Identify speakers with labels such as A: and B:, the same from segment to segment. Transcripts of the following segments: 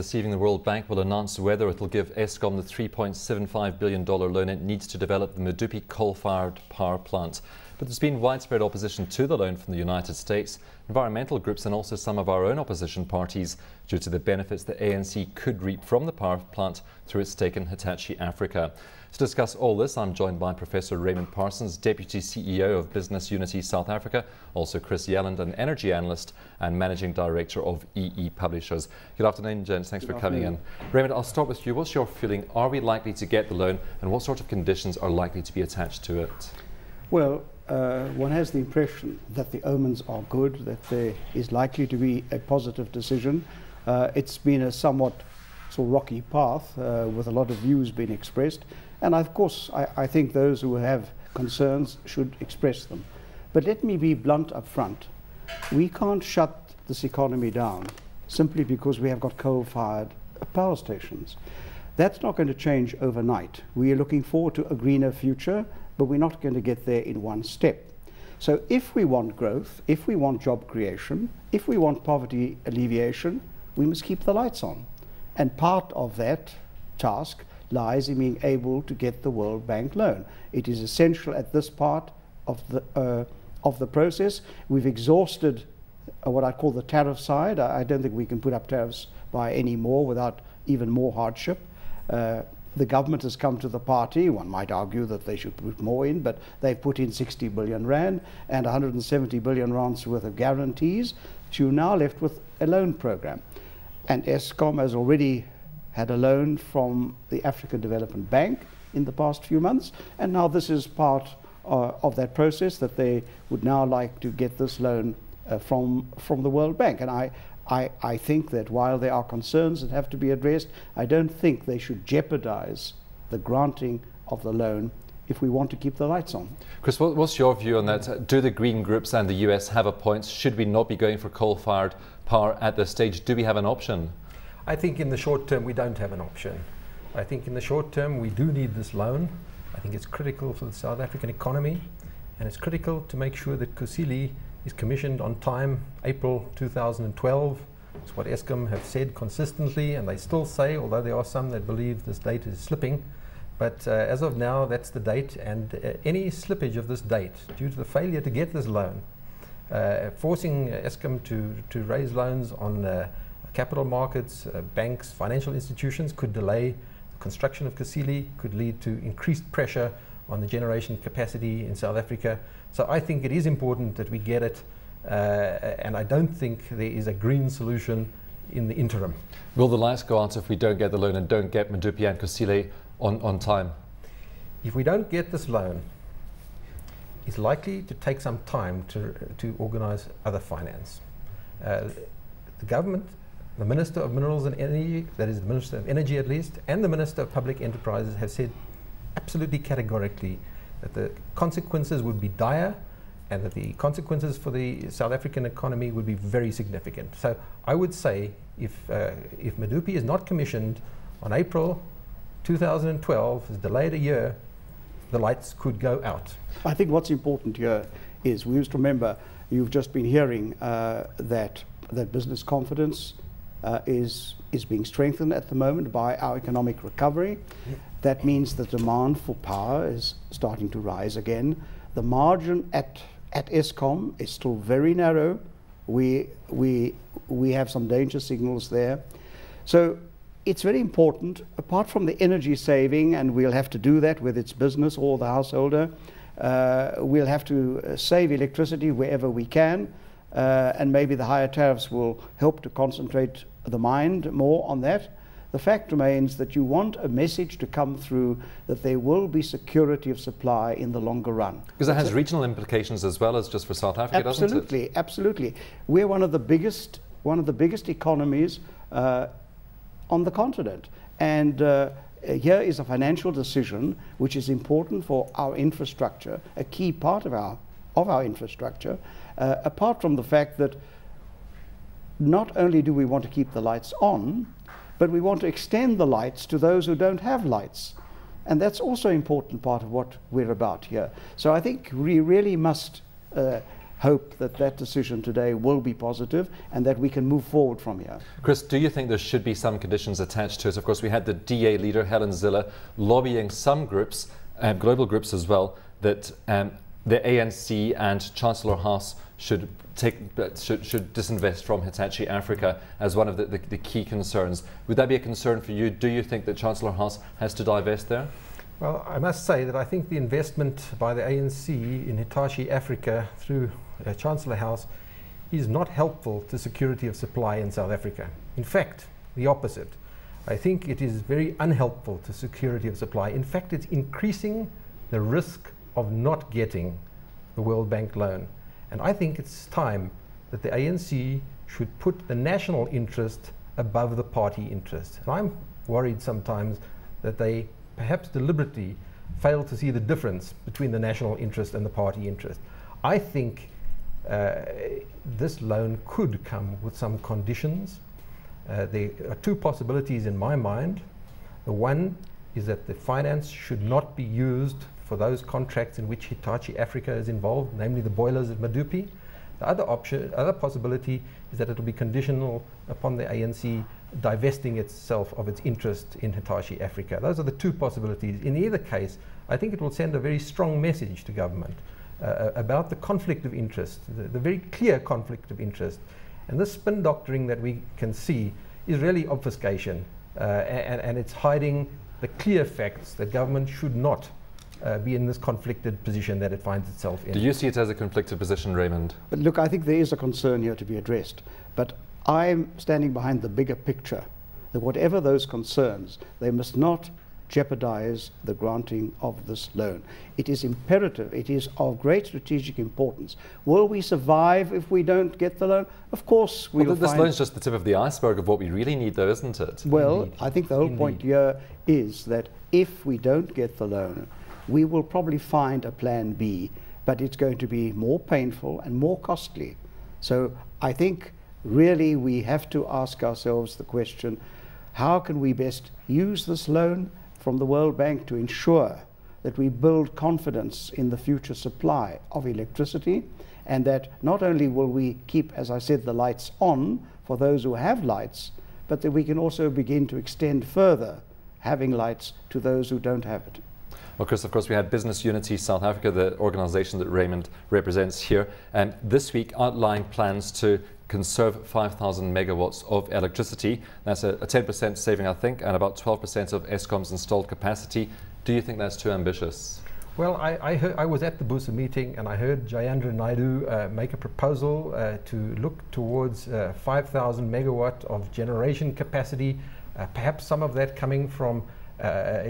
A: This evening, the World Bank will announce whether it will give Eskom the $3.75 billion loan it needs to develop the Medupi coal-fired power plant. But there's been widespread opposition to the loan from the United States, environmental groups and also some of our own opposition parties due to the benefits the ANC could reap from the power plant through its stake in Hitachi Africa. To discuss all this, I'm joined by Professor Raymond Parsons, Deputy CEO of Business Unity South Africa, also Chris Yelland, an energy analyst and Managing Director of EE Publishers. Good afternoon, gents. Thanks for coming in. Raymond, I'll start with you. What's your feeling? Are we likely to get the loan, and what sort of conditions are likely to be attached to it?
B: Well, one has the impression that the omens are good, that there is likely to be a positive decision. It's been a somewhat sort of rocky path with a lot of views being expressed. And of course, I think those who have concerns should express them. But let me be blunt up front. We can't shut this economy down simply because we have got coal-fired power stations. That's not going to change overnight. We are looking forward to a greener future, but we're not going to get there in one step. So if we want growth, if we want job creation, if we want poverty alleviation, we must keep the lights on. And part of that task lies in being able to get the World Bank loan. It is essential at this part of the process. We've exhausted what I call the tariff side. I don't think we can put up tariffs by any more without even more hardship. The government has come to the party. One might argue that they should put more in, but they've put in 60 billion rand and 170 billion rands worth of guarantees. So you're now left with a loan program. And Eskom has already had a loan from the African Development Bank in the past few months, and now this is part of that process, that they would now like to get this loan from the World Bank. And I think that while there are concerns that have to be addressed, I don't think they should jeopardize the granting of the loan if we want to keep the lights on.
A: Chris, what's your view on that? Do the green groups and the US have a point? Should we not be going for coal-fired power at this stage? Do we have an option?
C: I think in the short term we don't have an option. I think in the short term we do need this loan. I think it's critical for the South African economy, and it's critical to make sure that Kusile is commissioned on time, April 2012. It's what Eskom have said consistently, and they still say, although there are some that believe this date is slipping. But as of now, that's the date, and any slippage of this date due to the failure to get this loan, forcing Eskom to raise loans on capital markets, banks, financial institutions, could delay the construction of Kusile, could lead to increased pressure on the generation capacity in South Africa. So I think it is important that we get it, and I don't think there is a green solution in the interim.
A: Will the lights go out if we don't get the loan and don't get Medupi and Kusile on time?
C: If we don't get this loan, it's likely to take some time to organize other finance. The government, the Minister of Minerals and Energy, that is the Minister of Energy at least, and the Minister of Public Enterprises have said absolutely categorically that the consequences would be dire and that the consequences for the South African economy would be very significant. So I would say if Medupi is not commissioned on April 2012, is delayed a year, the lights could go out.
B: I think what's important here is we must remember, you've just been hearing that business confidence is being strengthened at the moment by our economic recovery. That means the demand for power is starting to rise again. The margin at Eskom is still very narrow. We have some danger signals there. So it's very important, apart from the energy saving, and we'll have to do that whether it's business or the householder, we'll have to save electricity wherever we can, and maybe the higher tariffs will help to concentrate the mind more on that. The fact remains that you want a message to come through that there will be security of supply in the longer run.
A: Because it has regional implications as well as just for South Africa, doesn't it?
B: Absolutely, absolutely. We're one of the biggest economies on the continent, and here is a financial decision which is important for our infrastructure, a key part of our infrastructure. Apart from the fact that not only do we want to keep the lights on, but we want to extend the lights to those who don't have lights. And that's also an important part of what we're about here. So I think we really must hope that that decision today will be positive and that we can move forward from here.
A: Chris, do you think there should be some conditions attached to it? Of course, we had the DA leader, Helen Zille, lobbying some groups, global groups as well, that the ANC and Chancellor Haas should disinvest from Hitachi Africa as one of the key concerns. Would that be a concern for you? Do you think that Chancellor Haas has to divest there?
C: Well, I must say that I think the investment by the ANC in Hitachi Africa through Chancellor House is not helpful to security of supply in South Africa. In fact, the opposite. I think it is very unhelpful to security of supply. In fact, it's increasing the risk of not getting the World Bank loan. And I think it's time that the ANC should put the national interest above the party interest. And I'm worried sometimes that they perhaps deliberately fail to see the difference between the national interest and the party interest. I think this loan could come with some conditions. There are two possibilities in my mind. The one is that the finance should not be used for those contracts in which Hitachi Africa is involved, namely the boilers at Medupi. The other possibility is that it will be conditional upon the ANC divesting itself of its interest in Hitachi Africa. Those are the two possibilities. In either case, I think it will send a very strong message to government about the conflict of interest, the very clear conflict of interest. And this spin doctoring that we can see is really obfuscation, and it's hiding the clear facts that government should not be in this conflicted position that it finds itself in.
A: Do you see it as a conflicted position, Raymond?
B: But look, I think there is a concern here to be addressed. But I'm standing behind the bigger picture, that whatever those concerns, they must not jeopardize the granting of this loan. It is imperative, it is of great strategic importance. Will we survive if we don't get the loan? Of course we will.
A: This loan is just the tip of the iceberg of what we really need, though, isn't it?
B: Well, I think the whole point here is that if we don't get the loan, we will probably find a plan B, but it's going to be more painful and more costly. So I think really we have to ask ourselves the question, how can we best use this loan from the World Bank to ensure that we build confidence in the future supply of electricity, and that not only will we keep, as I said, the lights on for those who have lights, but that we can also begin to extend further having lights to those who don't have it.
A: Well, Chris, of course, we had Business Unity South Africa, the organisation that Raymond represents here, and this week outlined plans to conserve 5,000 megawatts of electricity. That's a 10% saving, I think, and about 12% of Eskom's installed capacity. Do you think that's too ambitious?
C: Well, I was at the BUSA meeting and I heard Jayendra Naidu make a proposal to look towards 5,000 megawatt of generation capacity, perhaps some of that coming from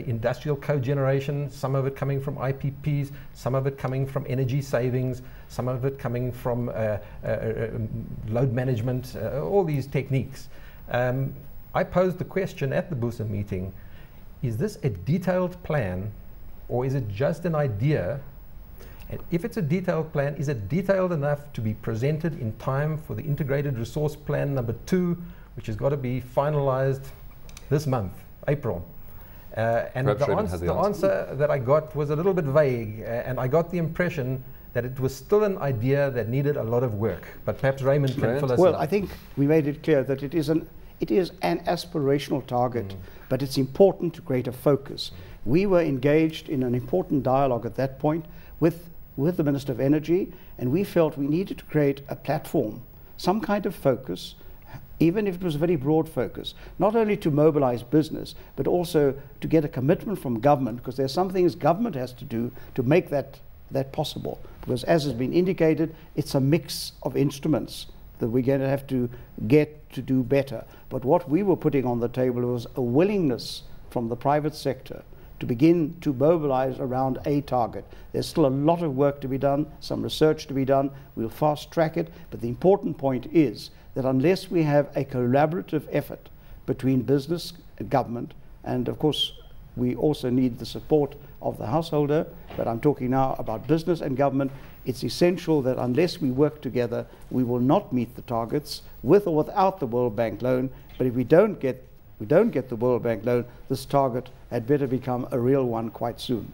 C: industrial cogeneration, some of it coming from IPPs, some of it coming from energy savings, some of it coming from load management, all these techniques. I posed the question at the BUSA meeting, is this a detailed plan or is it just an idea? And if it's a detailed plan, is it detailed enough to be presented in time for the Integrated Resource Plan number 2, which has got to be finalized this month, April? And the answer that I got was a little bit vague, and I got the impression that it was still an idea that needed a lot of work. But perhaps Raymond can fill us in.
B: Well, I think we made it clear that it is an aspirational target, but it's important to create a focus. We were engaged in an important dialogue at that point with the Minister of Energy, and we felt we needed to create a platform, some kind of focus, even if it was a very broad focus, not only to mobilize business, but also to get a commitment from government, because there's some things government has to do to make that possible. Because as has been indicated, it's a mix of instruments that we're going to have to get to do better. But what we were putting on the table was a willingness from the private sector to begin to mobilize around a target. There's still a lot of work to be done, some research to be done. We'll fast track it, but the important point is that unless we have a collaborative effort between business and government, and of course we also need the support of the householder, but I'm talking now about business and government, it's essential that unless we work together, we will not meet the targets with or without the World Bank loan. But if we don't get the World Bank loan, this target had better become a real one quite soon.